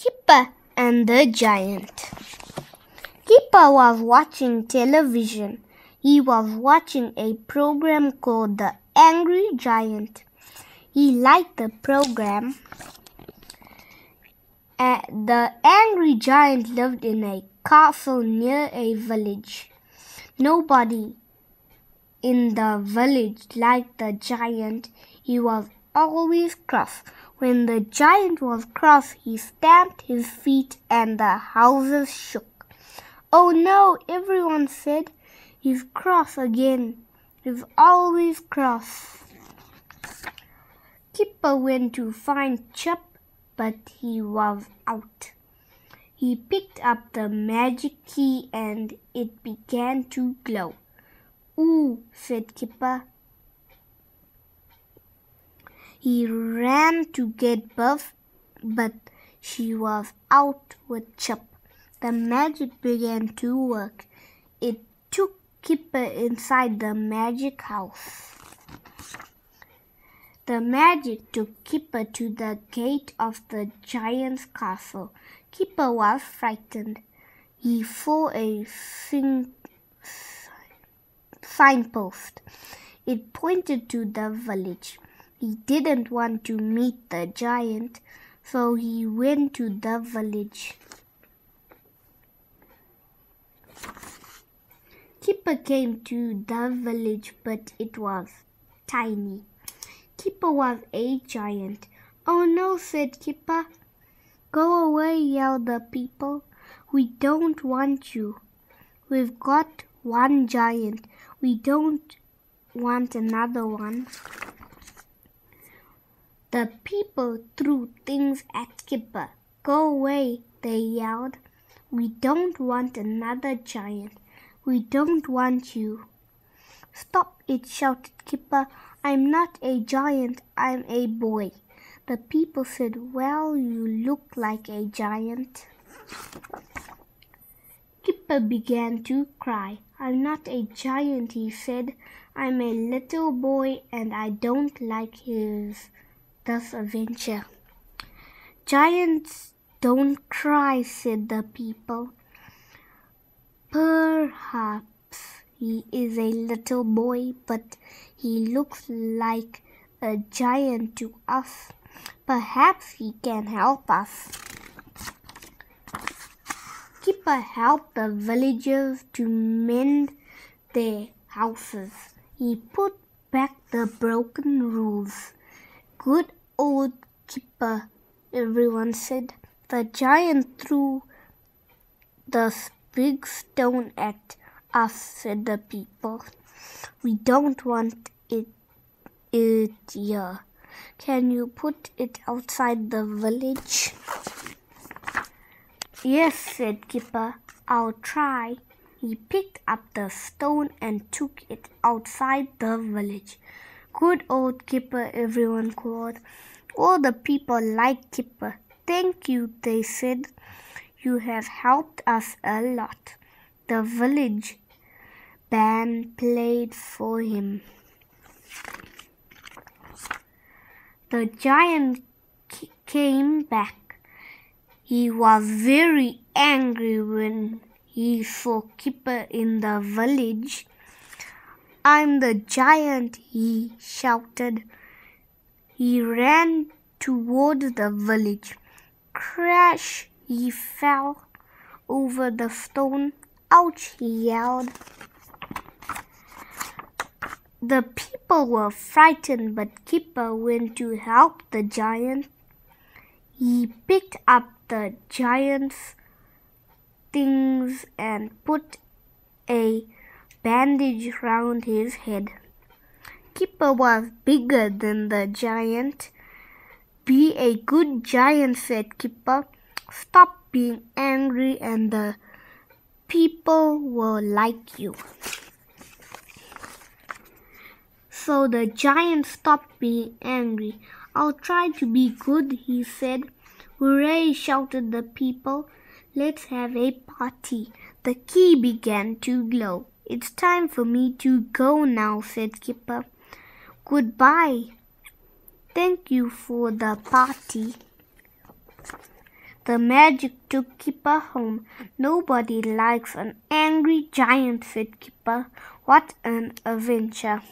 Kipper and the Giant. Kipper was watching television. He was watching a program called The Angry Giant. He liked the program. The angry giant lived in a castle near a village. Nobody in the village liked the giant. He was always cross. When the giant was cross, he stamped his feet and the houses shook. "Oh no," everyone said. "He's cross again. He's always cross." Kipper went to find Chip, but he was out. He picked up the magic key and it began to glow. "Ooh," said Kipper. He ran to get Buff, but she was out with Chip. The magic began to work. It took Kipper inside the magic house. The magic took Kipper to the gate of the giant's castle. Kipper was frightened. He saw a signpost. It pointed to the village. He didn't want to meet the giant, so he went to the village. Kipper came to the village, but it was tiny. Kipper was a giant. "Oh no," said Kipper. "Go away," yelled the people. "We don't want you. We've got one giant. We don't want another one." The people threw things at Kipper. "Go away," they yelled. "We don't want another giant. We don't want you." "Stop it," shouted Kipper. "I'm not a giant, I'm a boy." The people said, "Well, you look like a giant." Kipper began to cry. "I'm not a giant," he said. "I'm a little boy and I don't like this adventure." "Giants don't cry," said the people. "Perhaps he is a little boy, but he looks like a giant to us. Perhaps he can help us." Kipper helped the villagers to mend their houses. He put back the broken roofs. "Good old Kipper," everyone said. "The giant threw the big stone at us," said the people. "We don't want it here. Can you put it outside the village?" "Yes," said Kipper. "I'll try." He picked up the stone and took it outside the village. "Good old Kipper," everyone called. All the people liked Kipper. "Thank you," they said. "You have helped us a lot." The village band played for him. The giant came back. He was very angry when he saw Kipper in the village. "I'm the giant," he shouted. He ran towards the village. Crash! He fell over the stone. "Ouch!" he yelled. The people were frightened, but Kipper went to help the giant. He picked up the giant's things and put a bandage round his head. Kipper was bigger than the giant. "Be a good giant," said Kipper. "Stop being angry and the people will like you." So the giant stopped being angry. "I'll try to be good," he said. "Hooray!" shouted the people. "Let's have a party." The key began to glow. "It's time for me to go now," said Kipper. "Goodbye. Thank you for the party." The magic took Kipper home. Nobody likes an angry giant, said Kipper. What an adventure!